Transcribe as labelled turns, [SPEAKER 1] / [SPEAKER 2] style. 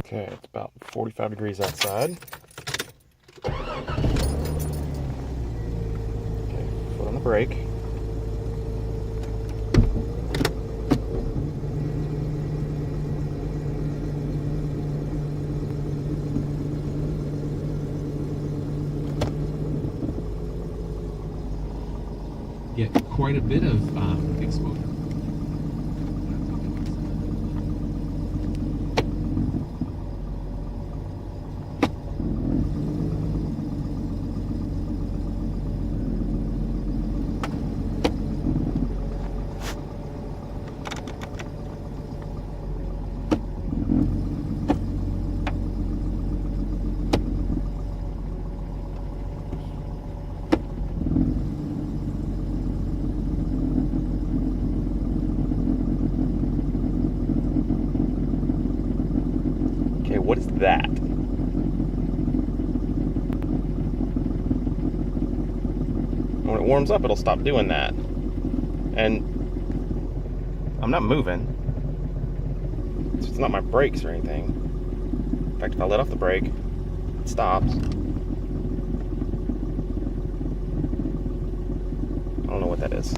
[SPEAKER 1] Okay, it's about 45 degrees outside. Okay, foot on the brake.
[SPEAKER 2] Get quite a bit of exposure.
[SPEAKER 1] Okay, what is that? When it warms up, it'll stop doing that. And I'm not moving. It's not my brakes or anything. In fact, if I let off the brake, it stops. I don't know what that is.